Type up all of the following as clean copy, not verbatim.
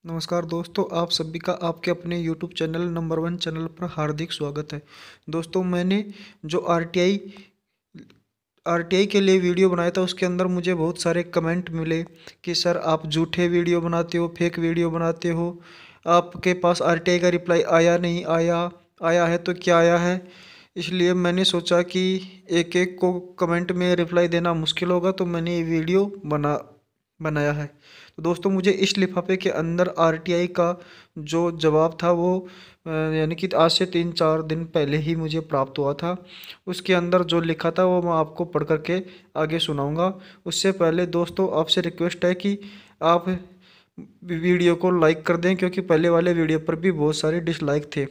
नमस्कार दोस्तों, आप सभी का आपके अपने YouTube channel number one channel पर हार्दिक स्वागत है। दोस्तों, मैंने जो आरटीआई के लिए वीडियो बनाया था, उसके अंदर मुझे बहुत सारे कमेंट मिले कि सर आप झूठे वीडियो बनाते हो, फेक वीडियो बनाते हो। आपके पास आरटीआई का रिप्लाई आया नहीं आया, आया है तो क्या आया है। इसलिए मैंने सोचा कि एक एक को कमेंट में रिप्लाई देना मुश्किल होगा, तो मैंने ये वीडियो बनाया है। तो दोस्तों, मुझे इस लिफाफे के अंदर आरटीआई का जो जवाब था वो यानी कि आज से 3-4 दिन पहले ही मुझे प्राप्त हुआ था। उसके अंदर जो लिखा था वो मैं आपको पढ़ करके आगे सुनाऊंगा। उससे पहले दोस्तों, आपसे रिक्वेस्ट है कि आप वीडियो को लाइक कर दें, क्योंकि पहले वाले वीडियो पर भी बहुत सारे डिसलाइक थे।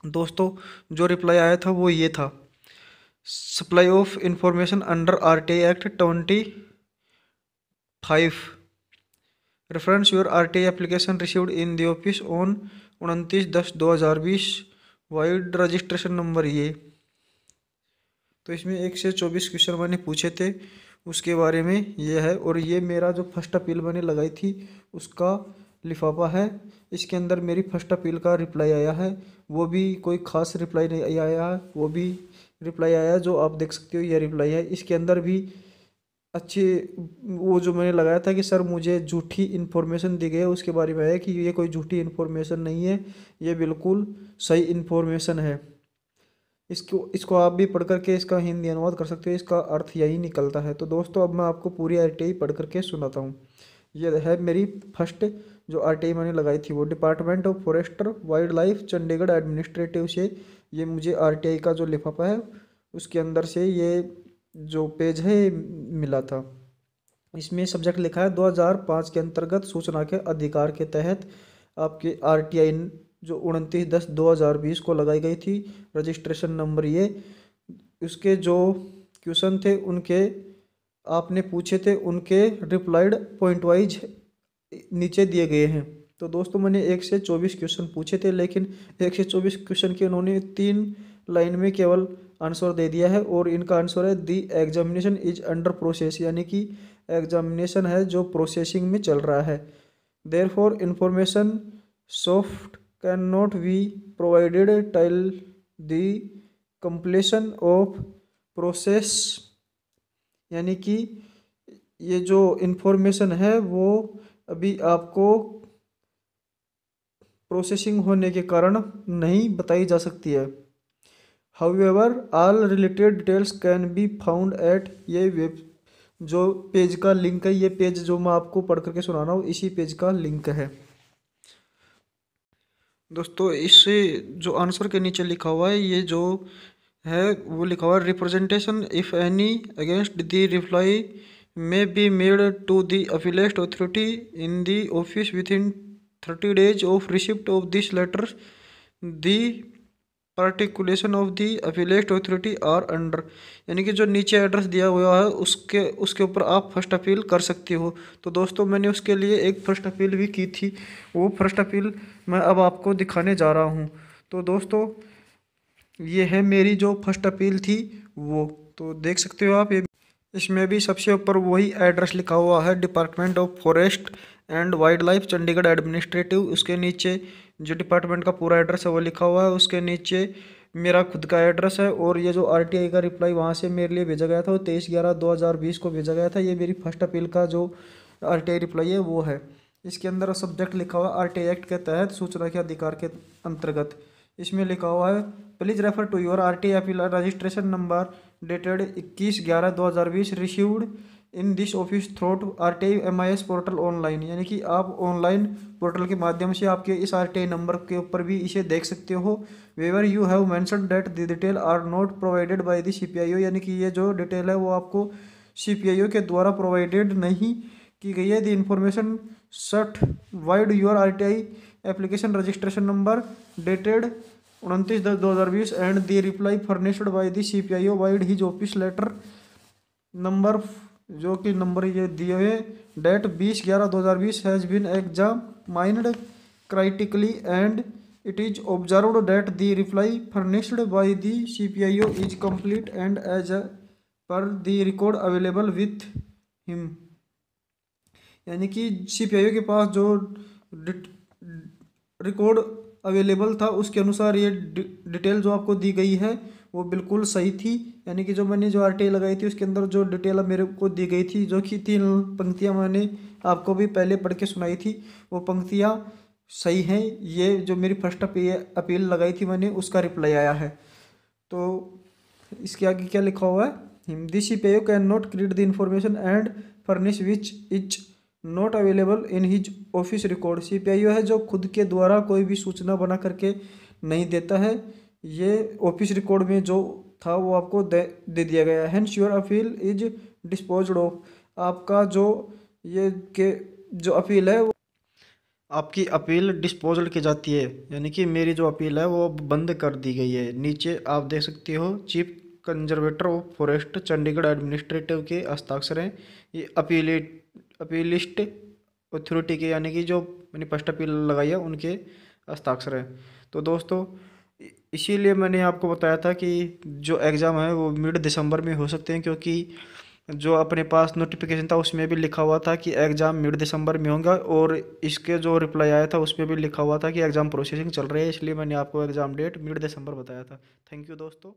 दोस्तों, जो रिप्लाई आया था वो ये था: supply of information under RTI act 25, reference your RTI application received in the office on 29/10/2020, wide registration number ये। तो इसमें 1 से 24 क्वेश्चन मैंने पूछे थे, उसके बारे में ये है। और ये मेरा जो फर्स्ट अपील मैंने लगाई थी उसका लिफाफा है। इसके अंदर मेरी फर्स्ट अपील का रिप्लाई आया है, वो भी कोई ख़ास रिप्लाई नहीं आया है, वो भी रिप्लाई आया है जो आप देख सकते हो, ये रिप्लाई है। इसके अंदर भी अच्छी वो जो मैंने लगाया था कि सर मुझे झूठी इन्फॉर्मेशन दी गई है, उसके बारे में है कि ये कोई झूठी इन्फॉर्मेशन नहीं है, ये बिल्कुल सही इन्फॉर्मेशन है। इसको इसको आप भी पढ़ करके इसका हिंदी अनुवाद कर सकते हो, इसका अर्थ यही निकलता है। तो दोस्तों, अब मैं आपको पूरी आरटीआई पढ़ करके सुनाता हूँ। ये है मेरी फर्स्ट जो आरटीआई मैंने लगाई थी, वो department of forest wildlife Chandigarh administrative से ये मुझे आरटीआई का जो लिफाफा है उसके अंदर से ये जो पेज है ये मिला था। इसमें सब्जेक्ट लिखा है 2005 के अंतर्गत सूचना के अधिकार के तहत आपके आरटीआई जो 29/10/2020 को लगाई गई थी, रजिस्ट्रेशन नंबर ये। उसके जो क्वेश्चन थे उनके आपने पूछे थे, उनके रिप्लाइड पॉइंट वाइज नीचे दिए गए हैं। तो दोस्तों, मैंने 1 से 24 क्वेश्चन पूछे थे, लेकिन 1 से 24 क्वेश्चन के उन्होंने 3 लाइन में केवल आंसर दे दिया है। और इनका आंसर है दी एग्जामिनेशन इज अंडर प्रोसेस, यानी कि एग्जामिनेशन है जो प्रोसेसिंग में चल रहा है। Therefore information sought can not be provided till the completion of process, यानी कि ये जो इन्फॉर्मेशन है वो अभी आपको प्रोसेसिंग होने के कारण नहीं बताई जा सकती है। However all related details can be found at ये वेब जो पेज का लिंक है, ये पेज जो मैं आपको पढ़ करके सुना रहा हूँ इसी पेज का लिंक है। दोस्तों, इस जो आंसर के नीचे लिखा हुआ है, ये जो है वो लिखा हुआ है: representation if any against the reply may be made to the appellate authority in the office within 30 days of receipt of this letter. The particulars of the appellate authority are under, यानी कि जो नीचे address दिया हुआ है उसके उसके ऊपर आप फर्स्ट अपील कर सकते हो। तो दोस्तों, मैंने उसके लिए एक फर्स्ट अपील भी की थी, वो फर्स्ट अपील मैं अब आपको दिखाने जा रहा हूँ। तो दोस्तों, ये है मेरी जो फर्स्ट अपील थी वो, तो देख सकते हो आप। ये इसमें भी सबसे ऊपर वही एड्रेस लिखा हुआ है, department of forest and wild life Chandigarh administrative. उसके नीचे जो डिपार्टमेंट का पूरा एड्रेस है वो लिखा हुआ है, उसके नीचे मेरा खुद का एड्रेस है। और ये जो आरटीआई का रिप्लाई वहाँ से मेरे लिए भेजा गया था वो 23/11/2020 को भेजा गया था। ये मेरी फर्स्ट अपील का जो आरटीआई रिप्लाई है वो है। इसके अंदर सब्जेक्ट लिखा हुआ है आरटीआई एक्ट के तहत सूचना के अधिकार के अंतर्गत। इसमें लिखा हुआ है please refer to your RTI appeal registration number dated 21/11/2020 received in this office through RTI MIS portal online, यानी कि आप ऑनलाइन पोर्टल के माध्यम से आपके इस आरटीआई नंबर के ऊपर भी इसे देख सकते हो। Whereas you have mentioned that the detail are not provided by the CPIO, यानी कि ये जो डिटेल है वो आपको सीपीआईओ के द्वारा प्रोवाइडेड नहीं की गई है। The information sought vide your RTI application registration number dated 29/10/2020 and the reply furnished by the CPIO vide his office letter number, जो कि नंबर ये दिए हुए date 20/11/2020 has been examined critically and it is observed that the reply furnished by the CPIO is complete and as per the record available with him, यानी कि सीपीआईओ के पास जो record available था उसके अनुसार ये डिटेल जो आपको दी गई है वो बिल्कुल सही थी। यानी कि जो मैंने जो आरटीआई लगाई थी उसके अंदर जो डिटेल मेरे को दी गई थी, जो कि 3 पंक्तियां मैंने आपको भी पहले पढ़ के सुनाई थी, वो पंक्तियां सही हैं। ये जो मेरी फर्स्ट अपील लगाई थी मैंने, उसका रिप्लाई आया है। तो इसके आगे क्या लिखा हुआ है, this CPI can not create the information and furnish which is not available in his office record. CPI है जो खुद के द्वारा कोई भी सूचना बना करके नहीं देता है, ये ऑफिस रिकॉर्ड में जो था वो आपको दे दिया गया है। Hence your appeal is disposed of. आपका जो ये के जो अपील है वो आपकी अपील डिस्पोजल की जाती है, यानी कि मेरी जो अपील है वो बंद कर दी गई है। नीचे आप देख सकते हो chief conservator of forest Chandigarh administrative के हस्ताक्षर हैं। ये अपीलिस्ट अथॉरिटी के, यानी कि जो मैंने फर्स्ट अपील लगाई है उनके हस्ताक्षर हैं। तो दोस्तों इसीलिए मैंने आपको बताया था कि जो एग्ज़ाम है वो मिड दिसंबर में हो सकते हैं, क्योंकि जो अपने पास नोटिफिकेशन था उसमें भी लिखा हुआ था कि एग्ज़ाम मिड दिसंबर में होगा, और इसके जो रिप्लाई आया था उसमें भी लिखा हुआ था कि एग्ज़ाम प्रोसेसिंग चल रही है। इसलिए मैंने आपको एग्ज़ाम डेट मिड दिसंबर बताया था। थैंक यू दोस्तों।